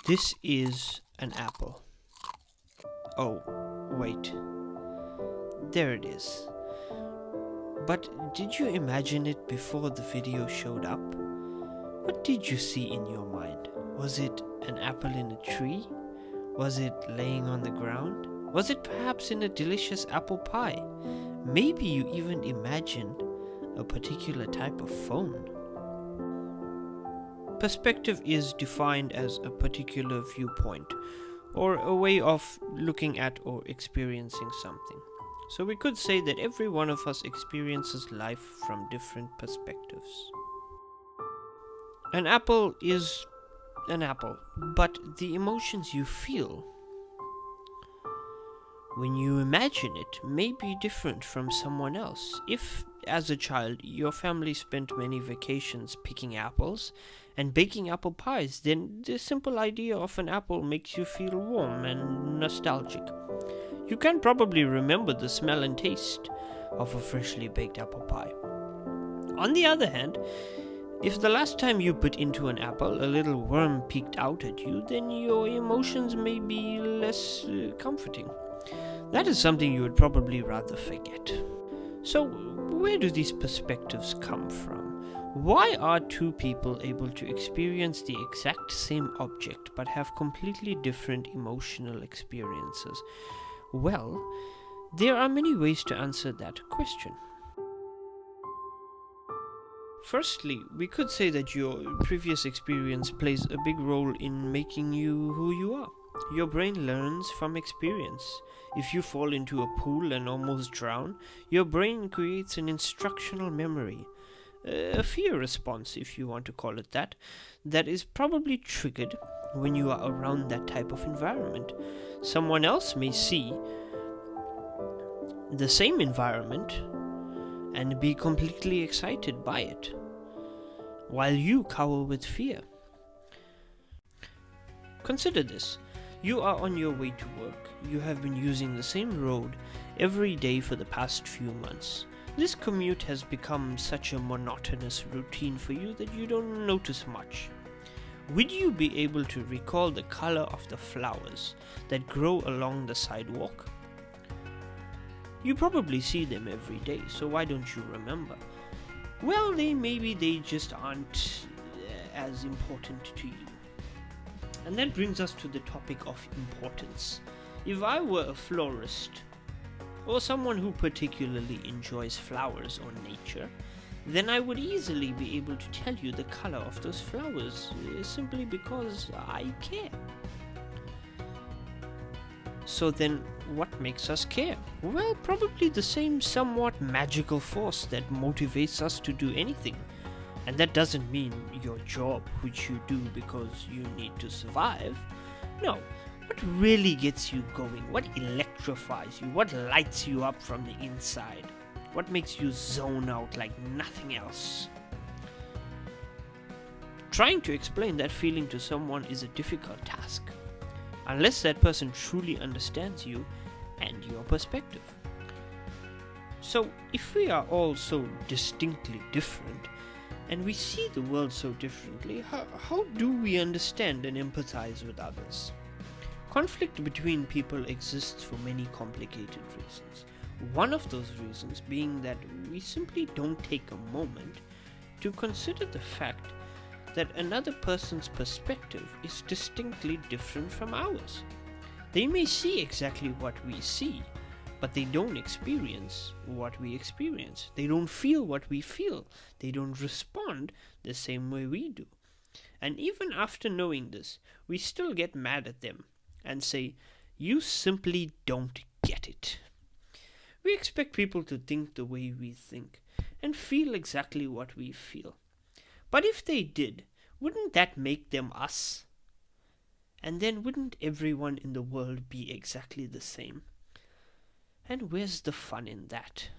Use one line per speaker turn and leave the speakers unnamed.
This is an apple. Oh, wait. There it is. But did you imagine it before the video showed up? What did you see in your mind? Was it an apple in a tree? Was it laying on the ground? Was it perhaps in a delicious apple pie? Maybe you even imagined a particular type of phone. Perspective is defined as a particular viewpoint, or a way of looking at or experiencing something. So we could say that every one of us experiences life from different perspectives. An apple is an apple, but the emotions you feel when you imagine it may be different from someone else. If, as a child, your family spent many vacations picking apples and baking apple pies, then the simple idea of an apple makes you feel warm and nostalgic. You can probably remember the smell and taste of a freshly baked apple pie. On the other hand, if the last time you bit into an apple a little worm peeked out at you, then your emotions may be less comforting. That is something you would probably rather forget. So, where do these perspectives come from? Why are two people able to experience the exact same object but have completely different emotional experiences? Well, there are many ways to answer that question. Firstly, we could say that your previous experience plays a big role in making you who you are. Your brain learns from experience. If you fall into a pool and almost drown, your brain creates an instructional memory, a fear response, if you want to call it that is probably triggered when you are around that type of environment. Someone else may see the same environment and be completely excited by it, while you cower with fear. Consider this. You are on your way to work. You have been using the same road every day for the past few months. This commute has become such a monotonous routine for you that you don't notice much. Would you be able to recall the color of the flowers that grow along the sidewalk? You probably see them every day, so why don't you remember? Well, maybe they just aren't as important to you. And that brings us to the topic of importance. If I were a florist, or someone who particularly enjoys flowers or nature, then I would easily be able to tell you the color of those flowers, simply because I care. So then, what makes us care? Well, probably the same somewhat magical force that motivates us to do anything. And that doesn't mean your job, which you do because you need to survive. No, what really gets you going? What electrifies you? What lights you up from the inside? What makes you zone out like nothing else? Trying to explain that feeling to someone is a difficult task, unless that person truly understands you and your perspective. So, if we are all so distinctly different, and we see the world so differently, how do we understand and empathize with others? Conflict between people exists for many complicated reasons. One of those reasons being that we simply don't take a moment to consider the fact that another person's perspective is distinctly different from ours. They may see exactly what we see, but they don't experience what we experience. They don't feel what we feel. They don't respond the same way we do. And even after knowing this, we still get mad at them and say, "You simply don't get it." We expect people to think the way we think and feel exactly what we feel. But if they did, wouldn't that make them us? And then wouldn't everyone in the world be exactly the same? And where's the fun in that?